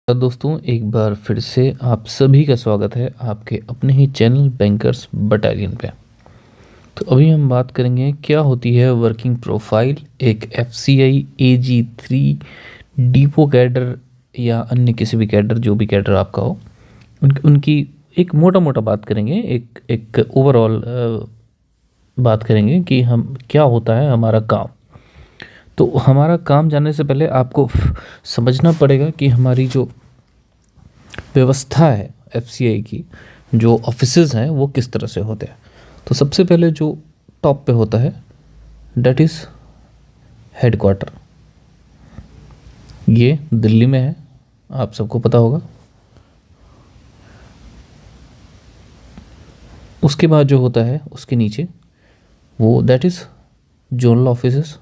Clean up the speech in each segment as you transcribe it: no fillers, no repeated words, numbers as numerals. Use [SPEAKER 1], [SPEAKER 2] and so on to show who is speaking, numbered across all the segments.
[SPEAKER 1] दोस्तों, एक बार फिर से आप सभी का स्वागत है आपके अपने ही चैनल बैंकर्स बटालियन पे। तो अभी हम बात करेंगे क्या होती है वर्किंग प्रोफाइल एक FCI AG3 डिपो कैडर या अन्य किसी भी कैडर, जो भी कैडर आपका हो, उनकी एक मोटा मोटा बात करेंगे। एक एक ओवरऑल बात करेंगे कि हम क्या होता है हमारा काम। तो हमारा काम जानने से पहले आपको समझना पड़ेगा कि हमारी जो व्यवस्था है FCI की, जो ऑफिसेज हैं वो किस तरह से होते हैं। तो सबसे पहले जो टॉप पे होता है डेट इज़ हेडक्वार्टर। ये दिल्ली में है, आप सबको पता होगा। उसके बाद जो होता है उसके नीचे वो दैट इज़ जोनल ऑफिसेस।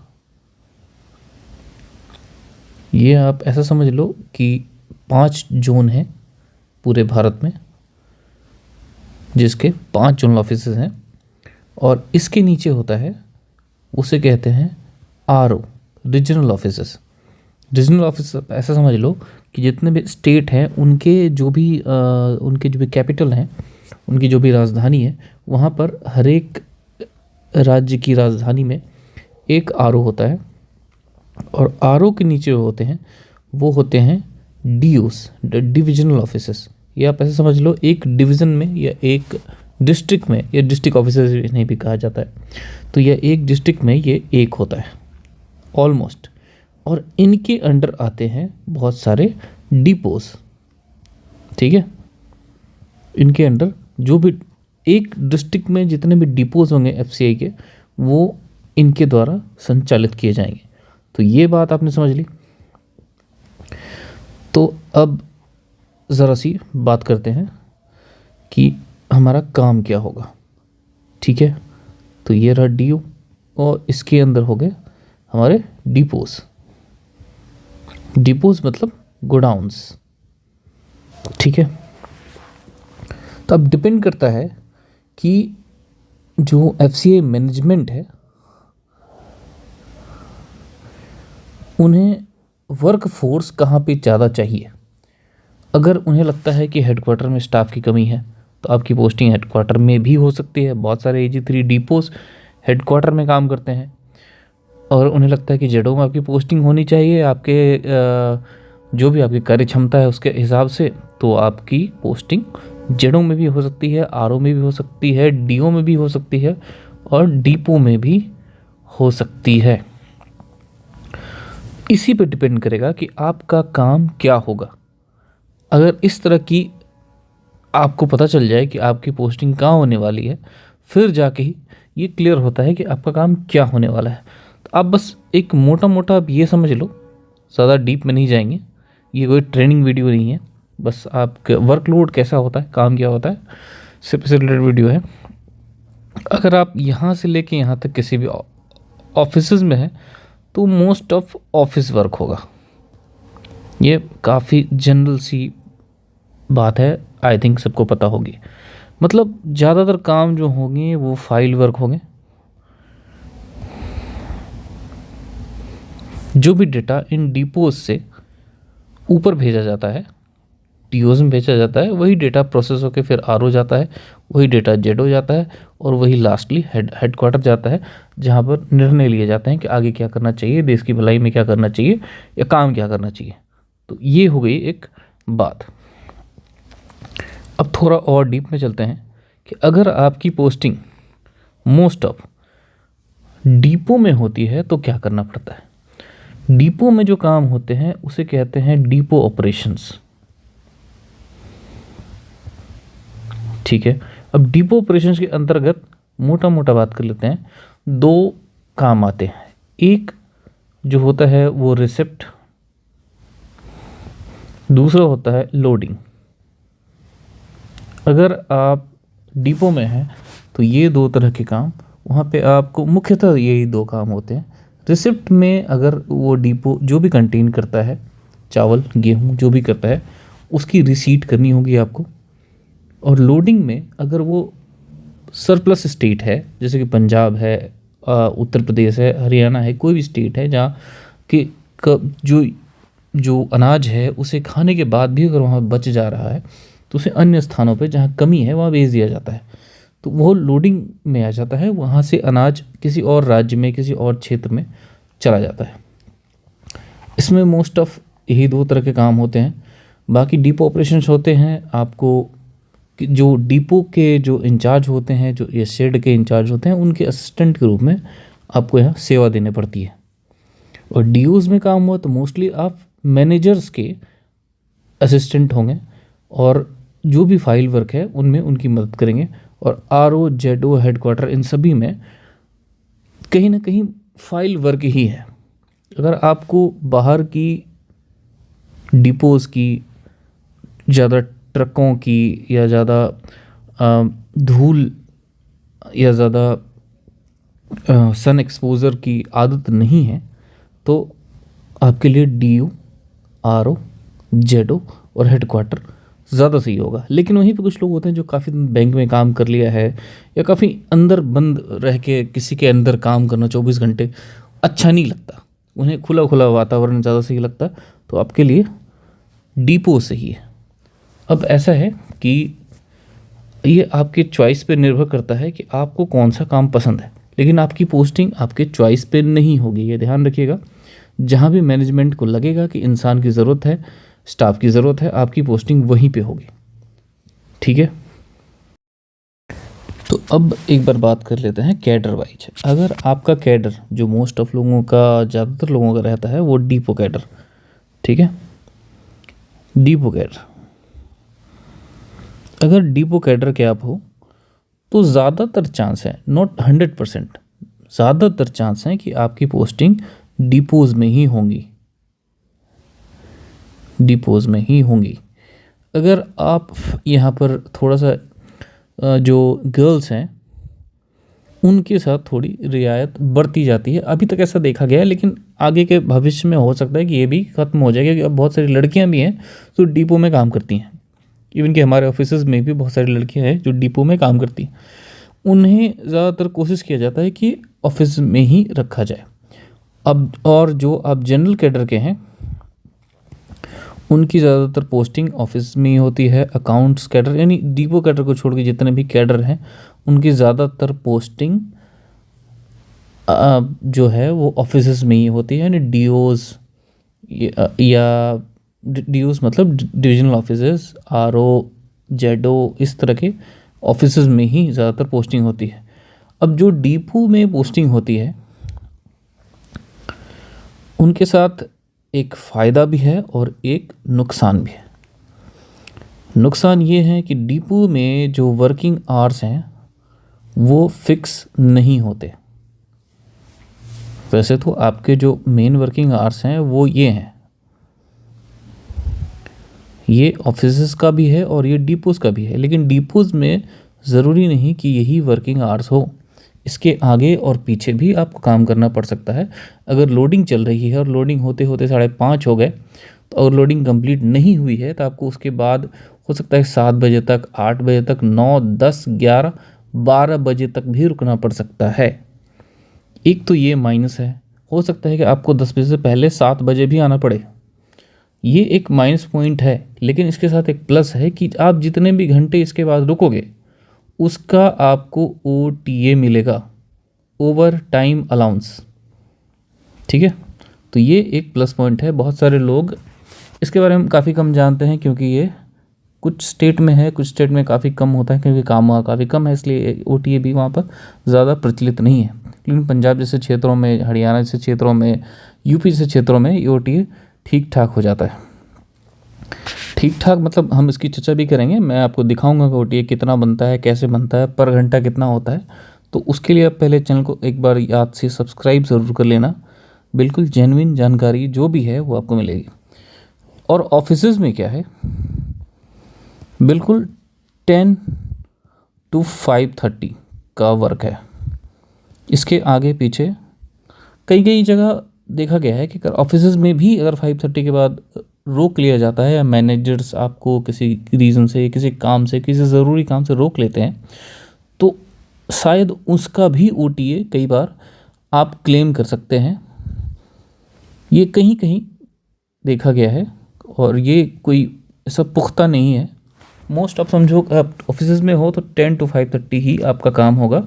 [SPEAKER 1] ये आप ऐसा समझ लो कि 5 जोन हैं पूरे भारत में, जिसके 5 जोनल ऑफिसेस हैं। और इसके नीचे होता है, उसे कहते हैं RO, regional offices. Regional office ऐसा समझ लो कि जितने भी स्टेट हैं उनके जो भी कैपिटल हैं, उनकी जो भी राजधानी है, वहाँ पर हर एक राज्य की राजधानी में एक RO होता है। और RO के नीचे होते हैं वो होते हैं DOs, डिविजनल ऑफिसेस। या आप ऐसे समझ लो एक डिवीज़न में या एक डिस्ट्रिक्ट में, या डिस्ट्रिक्ट ऑफिसर्स इन्हें भी कहा जाता है, तो यह एक डिस्ट्रिक्ट में ये एक होता है ऑलमोस्ट। और इनके अंडर आते हैं बहुत सारे डिपोज। ठीक है, इनके अंडर जो भी एक डिस्ट्रिक्ट में जितने भी डिपोज होंगे FCI के, वो इनके द्वारा संचालित किए जाएंगे। तो ये बात आपने समझ ली। तो अब ज़रा सी बात करते हैं कि हमारा काम क्या होगा। ठीक है, तो ये रहा DO और इसके अंदर हो गए हमारे डिपोज। डिपोज मतलब गोडाउन्स। ठीक है, तो अब डिपेंड करता है कि जो FCI मैनेजमेंट है उन्हें वर्क फोर्स कहाँ पे ज़्यादा चाहिए। अगर उन्हें लगता है कि हेडक्वार्टर में स्टाफ की कमी है तो आपकी पोस्टिंग हेडक्वार्टर में भी हो सकती है। बहुत सारे AG3 डिपोज हेडक्वार्टर में काम करते हैं। और उन्हें लगता है कि जेडो में आपकी पोस्टिंग होनी चाहिए आपके जो भी आपकी कार्य क्षमता है उसके हिसाब से, तो आपकी पोस्टिंग जेडो में भी हो सकती है, RO में भी हो सकती है, DO में भी हो सकती है, और डिपो में भी हो सकती है। इसी पे डिपेंड करेगा कि आपका काम क्या होगा। अगर इस तरह की आपको पता चल जाए कि आपकी पोस्टिंग कहाँ होने वाली है, फिर जाके ही ये क्लियर होता है कि आपका काम क्या होने वाला है। तो आप बस एक मोटा मोटा आप ये समझ लो, ज़्यादा डीप में नहीं जाएंगे। ये कोई ट्रेनिंग वीडियो नहीं है, बस आपका वर्कलोड कैसा होता है, काम क्या होता है, सिर्फ से रिलेटेड वीडियो है। अगर आप यहाँ से लेके यहाँ तक किसी भी ऑफिस में हैं तो मोस्ट ऑफ ऑफिस वर्क होगा। ये काफ़ी जनरल सी बात है, आई थिंक सबको पता होगी। मतलब ज़्यादातर काम जो होंगे वो फाइल वर्क होंगे। जो भी डेटा इन डिपोज से ऊपर भेजा जाता है, DOs में भेजा जाता है, वही डेटा प्रोसेस होकर फिर RO जाता है, वही डेटा जेडो जाता है, और वही लास्टली हेडक्वार्टर जाता है, जहाँ पर निर्णय लिए जाते हैं कि आगे क्या करना चाहिए, देश की भलाई में क्या करना चाहिए, या काम क्या करना चाहिए। तो ये हो गई एक बात। अब थोड़ा और डीप में चलते हैं कि अगर आपकी पोस्टिंग मोस्ट ऑफ डिपो में होती है तो क्या करना पड़ता है। डिपो में जो काम होते हैं उसे कहते हैं डिपो ऑपरेशंस। ठीक है, अब डिपो ऑपरेशंस के अंतर्गत मोटा मोटा बात कर लेते हैं। 2 काम आते हैं। एक जो होता है वो रिसिप्ट, दूसरा होता है लोडिंग। अगर आप डिपो में हैं तो ये 2 तरह के काम वहाँ पे आपको मुख्यतः यही 2 काम होते हैं। रिसिप्ट में अगर वो डिपो जो भी कंटेन करता है, चावल गेहूँ जो भी करता है, उसकी रिसीट करनी होगी आपको। और लोडिंग में अगर वो सरप्लस स्टेट है, जैसे कि पंजाब है, उत्तर प्रदेश है, हरियाणा है, कोई भी स्टेट है जहाँ कि जो जो अनाज है उसे खाने के बाद भी अगर वहाँ बच जा रहा है तो उसे अन्य स्थानों पे जहाँ कमी है वहाँ भेज दिया जाता है, तो वो लोडिंग में आ जाता है, वहाँ से अनाज किसी और राज्य में किसी और क्षेत्र में चला जाता है। इसमें मोस्ट ऑफ यही दो तरह के काम होते हैं। बाकी डिपो ऑपरेशंस होते हैं, आपको जो डिपो के जो इंचार्ज होते हैं, जो ये शेड के इंचार्ज होते हैं, उनके असिस्टेंट के रूप में आपको यहाँ सेवा देनी पड़ती है। और डीओज में काम हुआ तो मोस्टली आप मैनेजर्स के असिस्टेंट होंगे और जो भी फाइल वर्क है उनमें उनकी मदद करेंगे। और आरओ जेडओ हेडक्वार्टर इन सभी में कहीं ना कहीं फाइल वर्क ही है। अगर आपको बाहर की डिपोज़ की ज़्यादा ट्रकों की या ज़्यादा धूल या ज़्यादा सन एक्सपोज़र की आदत नहीं है तो आपके लिए डीओ, आरओ, जेडओ और हेडक्वार्टर ज़्यादा सही होगा। लेकिन वहीं पे कुछ लोग होते हैं जो काफ़ी बैंक में काम कर लिया है या काफ़ी अंदर बंद रह के किसी के अंदर काम करना 24 घंटे अच्छा नहीं लगता, उन्हें खुला खुला वातावरण ज़्यादा सही लगता, तो आपके लिए डिपो सही है। अब ऐसा है कि ये आपके चॉइस पे निर्भर करता है कि आपको कौन सा काम पसंद है, लेकिन आपकी पोस्टिंग आपके चॉइस पे नहीं होगी, ये ध्यान रखिएगा। जहाँ भी मैनेजमेंट को लगेगा कि इंसान की ज़रूरत है, स्टाफ की ज़रूरत है, आपकी पोस्टिंग वहीं पे होगी। ठीक है, तो अब एक बार बात कर लेते हैं कैडर वाइज। अगर आपका कैडर जो मोस्ट ऑफ लोगों का, ज़्यादातर लोगों का रहता है वो डिपो कैडर, ठीक है, डिपो कैडर। अगर डिपो कैडर के आप हो तो ज़्यादातर चांस है, नॉट 100%, ज़्यादातर चांस है कि आपकी पोस्टिंग डिपोज़ में ही होंगी, डिपोज़ में ही होंगी। अगर आप यहाँ पर थोड़ा सा जो गर्ल्स हैं उनके साथ थोड़ी रियायत बरती जाती है, अभी तक ऐसा देखा गया है, लेकिन आगे के भविष्य में हो सकता है कि ये भी ख़त्म हो जाए, क्योंकि अब बहुत सारी लड़कियां भी हैं जो डिपो में काम करती हैं। इवन कि हमारे ऑफिसेज में भी बहुत सारी लड़कियां हैं जो डिपो में काम करती हैं। उन्हें ज़्यादातर कोशिश किया जाता है कि ऑफिस में ही रखा जाए। अब और जो अब जनरल कैडर के हैं उनकी ज़्यादातर पोस्टिंग ऑफिस में ही होती है। अकाउंट्स कैडर यानी डिपो कैडर को छोड़ के जितने भी कैडर हैं उनकी ज़्यादातर पोस्टिंग जो है वो ऑफिसेज में ही होती है, यानी डीओज या डीओज मतलब डिविजनल ऑफिसेज, आरओ, जेडओ, इस तरह के ऑफिसेज में ही ज़्यादातर पोस्टिंग होती है। अब जो डिपो में पोस्टिंग होती है उनके साथ एक फ़ायदा भी है और एक नुकसान भी है। नुकसान ये है कि डिपो में जो वर्किंग आवर्स हैं वो फिक्स नहीं होते। वैसे तो आपके जो मेन वर्किंग आवर्स हैं वो ये हैं, ये ऑफिसेस का भी है और ये डिपोज़ का भी है, लेकिन डिपोज़ में ज़रूरी नहीं कि यही वर्किंग आवर्स हो, इसके आगे और पीछे भी आपको काम करना पड़ सकता है। अगर लोडिंग चल रही है और लोडिंग होते होते 5:30 हो गए, तो अगर लोडिंग कंप्लीट नहीं हुई है तो आपको उसके बाद हो सकता है 7 बजे तक, 8 बजे तक, 9, 10, 11, 12 बजे तक भी रुकना पड़ सकता है। एक तो ये माइनस है, हो सकता है कि आपको 10 बजे से पहले 7 बजे भी आना पड़े, ये एक माइनस पॉइंट है। लेकिन इसके साथ एक प्लस है कि आप जितने भी घंटे इसके बाद रुकोगे उसका आपको OTA मिलेगा, ओवर टाइम अलाउंस। ठीक है, तो ये एक प्लस पॉइंट है। बहुत सारे लोग इसके बारे में काफ़ी कम जानते हैं, क्योंकि ये कुछ स्टेट में है, कुछ स्टेट में काफ़ी कम होता है, क्योंकि काम वहाँ काफ़ी कम है, इसलिए OTA भी वहाँ पर ज़्यादा प्रचलित नहीं है। लेकिन पंजाब जैसे क्षेत्रों में, हरियाणा जैसे क्षेत्रों में, यूपी जैसे क्षेत्रों में ये OTA ठीक ठाक हो जाता है। ठीक ठाक मतलब हम इसकी चर्चा भी करेंगे, मैं आपको दिखाऊंगा कि OTA कितना बनता है, कैसे बनता है, पर घंटा कितना होता है। तो उसके लिए आप पहले चैनल को एक बार याद से सब्सक्राइब ज़रूर कर लेना, बिल्कुल जेन्युइन जानकारी जो भी है वो आपको मिलेगी। और ऑफिसेज में क्या है, बिल्कुल 10 to 5:30 का वर्क है। इसके आगे पीछे कई कई जगह देखा गया है कि अगर ऑफिसेज में भी अगर 5:30 के बाद रोक लिया जाता है, या मैनेजर्स आपको किसी रीज़न से, किसी काम से, किसी ज़रूरी काम से रोक लेते हैं, तो शायद उसका भी OTA कई बार आप क्लेम कर सकते हैं। ये कहीं कहीं देखा गया है, और ये कोई ऐसा पुख्ता नहीं है। मोस्ट आप समझो, आप ऑफिस में हो तो 10 to 5:30 ही आपका काम होगा,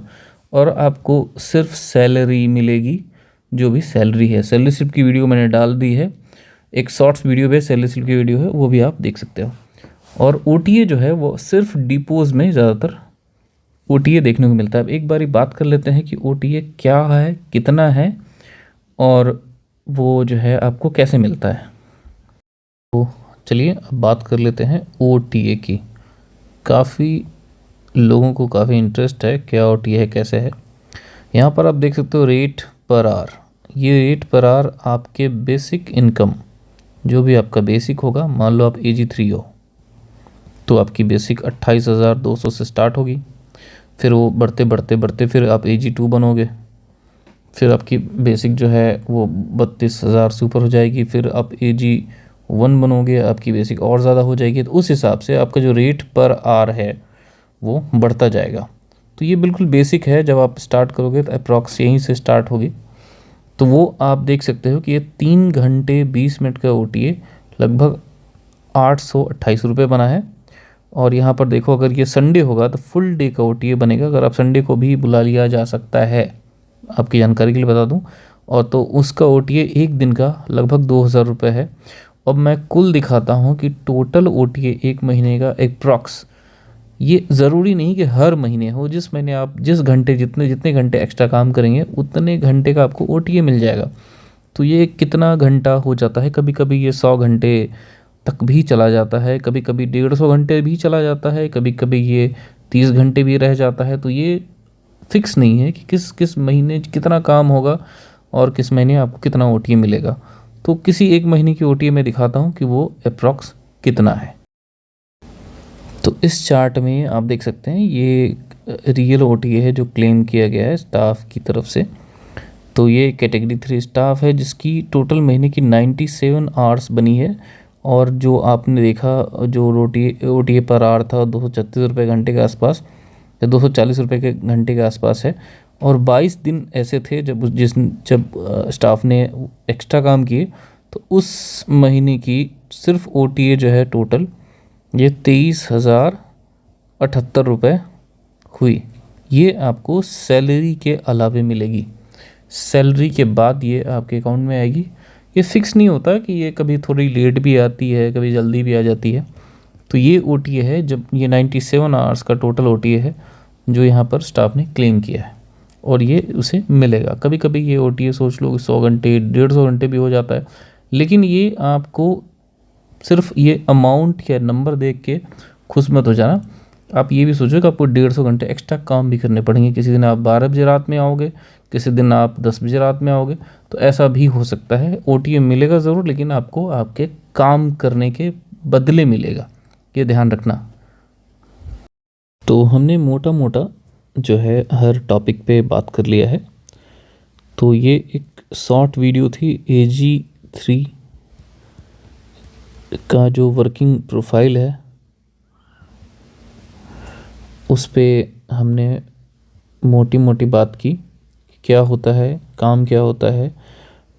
[SPEAKER 1] और आपको सिर्फ सैलरी मिलेगी। जो भी सैलरी है, सैलरी स्लिप की वीडियो मैंने डाल दी है, एक शॉर्ट्स वीडियो पे सैलरी स्लिप की वीडियो है, वो भी आप देख सकते हो। और ओटीए जो है वो सिर्फ डिपोज में ज़्यादातर ओटीए देखने को मिलता है। अब एक बारी बात कर लेते हैं कि ओटीए क्या है, कितना है, और वो जो है आपको कैसे मिलता है। तो चलिए अब बात कर लेते हैं ओटीए की। काफ़ी लोगों को काफ़ी इंटरेस्ट है क्या ओटीए है, कैसे है। यहाँ पर आप देख सकते हो रेट पर आवर। ये रेट पर आवर आपके बेसिक इनकम, जो भी आपका बेसिक होगा, मान लो आप AG3 हो तो आपकी बेसिक 28,200 से स्टार्ट होगी। फिर वो बढ़ते बढ़ते बढ़ते फिर आप AG2 बनोगे, फिर आपकी बेसिक जो है वो 32,000 से ऊपर हो जाएगी। फिर आप AG1 बनोगे, आपकी बेसिक और ज़्यादा हो जाएगी। तो उस हिसाब से आपका जो रेट पर आवर है वो बढ़ता जाएगा। तो ये बिल्कुल बेसिक है। जब आप स्टार्ट करोगे तो अप्रॉक्स यहीं से स्टार्ट होगी। तो वो आप देख सकते हो कि ये 3 घंटे 20 मिनट का ओटीए लगभग 828 रुपये बना है। और यहाँ पर देखो, अगर ये संडे होगा तो फुल डे का ओटीए बनेगा। अगर आप संडे को भी बुला लिया जा सकता है, आपकी जानकारी के लिए बता दूँ, और तो उसका ओटीए एक दिन का लगभग 2,000 रुपये है। अब मैं कुल दिखाता हूँ कि टोटल ओटीए एक महीने का अप्रॉक्स, ये ज़रूरी नहीं कि हर महीने हो, जिस महीने आप जिस घंटे जितने जितने घंटे एक्स्ट्रा काम करेंगे उतने घंटे का आपको ओटीए मिल जाएगा। तो ये कितना घंटा हो जाता है, कभी कभी ये 100 घंटे तक भी चला जाता है, कभी कभी 150 घंटे भी चला जाता है, कभी कभी ये 30 घंटे भी रह जाता है। तो ये फिक्स नहीं है कि किस किस महीने कितना काम होगा और किस महीने आपको कितना ओटीए मिलेगा। तो किसी एक महीने की ओटीए मैं दिखाता हूँ कि वो अप्रॉक्स कितना है। तो इस चार्ट में आप देख सकते हैं ये रियल ओटीए है जो क्लेम किया गया है स्टाफ की तरफ से। तो ये कैटेगरी 3 स्टाफ है जिसकी टोटल महीने की 97 आवर्स बनी है। और जो आपने देखा, जो ओटीए पर आवर था 236 रुपये घंटे के आसपास, या 240 रुपये के घंटे के आसपास है। और 22 दिन ऐसे थे जब स्टाफ ने एक्स्ट्रा काम किए, तो उस महीने की सिर्फ ओटीए जो है टोटल ये 23,078 रुपये हुई। ये आपको सैलरी के अलावे मिलेगी। सैलरी के बाद ये आपके अकाउंट में आएगी। ये फिक्स नहीं होता कि ये कभी थोड़ी लेट भी आती है, कभी जल्दी भी आ जाती है। तो ये ओटीए है, जब ये 97 आवर्स का टोटल ओटीए है जो यहाँ पर स्टाफ ने क्लेम किया है, और ये उसे मिलेगा। कभी कभी ये ओटीए सोच लो 100 घंटे 150 घंटे भी हो जाता है। लेकिन ये आपको सिर्फ ये अमाउंट या नंबर देख के खुश मत हो जाना। आप ये भी सोचो कि आपको 150 घंटे एक्स्ट्रा काम भी करने पड़ेंगे। किसी दिन आप 12 बजे रात में आओगे, किसी दिन आप 10 बजे रात में आओगे, तो ऐसा भी हो सकता है। ओटीए मिलेगा ज़रूर, लेकिन आपको आपके काम करने के बदले मिलेगा, ये ध्यान रखना। तो हमने मोटा मोटा जो है हर टॉपिक पे बात कर लिया है। तो ये एक शॉर्ट वीडियो थी AG3 का जो वर्किंग प्रोफाइल है उस पे हमने मोटी मोटी बात की कि क्या होता है, काम क्या होता है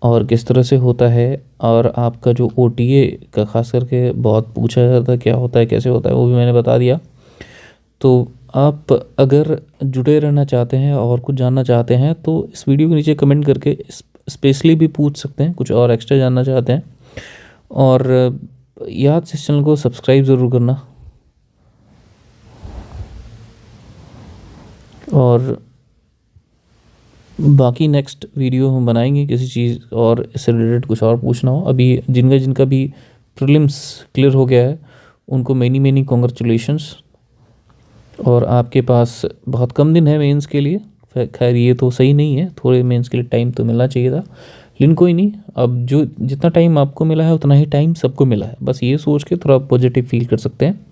[SPEAKER 1] और किस तरह से होता है। और आपका जो ओटीए का खास करके बहुत पूछा जाता है क्या होता है, कैसे होता है, वो भी मैंने बता दिया। तो आप अगर जुड़े रहना चाहते हैं और कुछ जानना चाहते हैं तो इस वीडियो के नीचे कमेंट करके स्पेशली भी पूछ सकते हैं, कुछ और एक्स्ट्रा जानना चाहते हैं। और याद से इस चैनल को सब्सक्राइब ज़रूर करना। और बाकी नेक्स्ट वीडियो हम बनाएंगे किसी चीज़ और इससे रिलेटेड, कुछ और पूछना हो। अभी जिनका भी प्रीलिम्स क्लियर हो गया है उनको मेनी कॉन्ग्रेचुलेशंस। और आपके पास बहुत कम दिन है मेंस के लिए। खैर ये तो सही नहीं है, थोड़े मेंस के लिए टाइम तो मिलना चाहिए था, लेकिन कोई नहीं। अब जो जितना टाइम आपको मिला है उतना ही टाइम सबको मिला है, बस ये सोच के थोड़ा पॉजिटिव फील कर सकते हैं।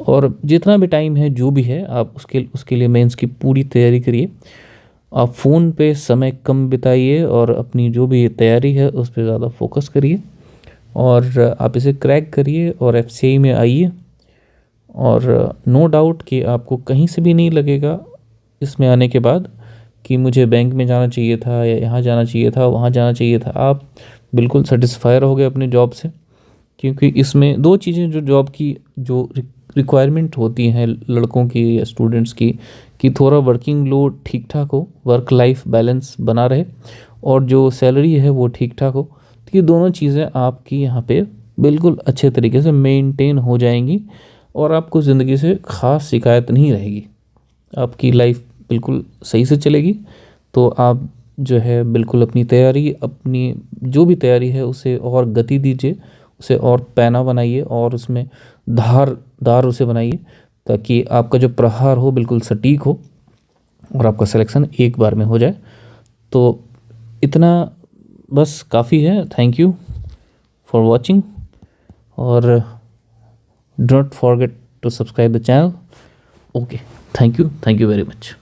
[SPEAKER 1] और जितना भी टाइम है जो भी है आप उसके लिए मेंस की पूरी तैयारी करिए। आप फ़ोन पे समय कम बिताइए और अपनी जो भी तैयारी है उस पर ज़्यादा फोकस करिए और आप इसे क्रैक करिए और FCI में आइए। और नो डाउट कि आपको कहीं से भी नहीं लगेगा इसमें आने के बाद कि मुझे बैंक में जाना चाहिए था या यहाँ जाना चाहिए था, वहाँ जाना चाहिए था, आप बिल्कुल सेटिस्फाई रहोगे अपने जॉब से। क्योंकि इसमें दो चीज़ें जो जॉब की जो रिक्वायरमेंट होती हैं लड़कों की या स्टूडेंट्स की, कि थोड़ा वर्किंग लोड ठीक ठाक हो, वर्क लाइफ बैलेंस बना रहे, और जो सैलरी है वो ठीक ठाक हो। तो ये दोनों चीज़ें आपकी यहाँ पे बिल्कुल अच्छे तरीके से मेंटेन हो जाएंगी और आपको ज़िंदगी से ख़ास शिकायत नहीं रहेगी, आपकी लाइफ बिल्कुल सही से चलेगी। तो आप जो है बिल्कुल अपनी तैयारी, अपनी जो भी तैयारी है उसे और गति दीजिए, उसे और पैना बनाइए और उसमें धार उसे बनाइए, ताकि आपका जो प्रहार हो बिल्कुल सटीक हो और आपका सिलेक्शन एक बार में हो जाए। तो इतना बस काफ़ी है। थैंक यू फॉर वॉचिंग, और do not forget to subscribe the channel. Okay, thank you very much.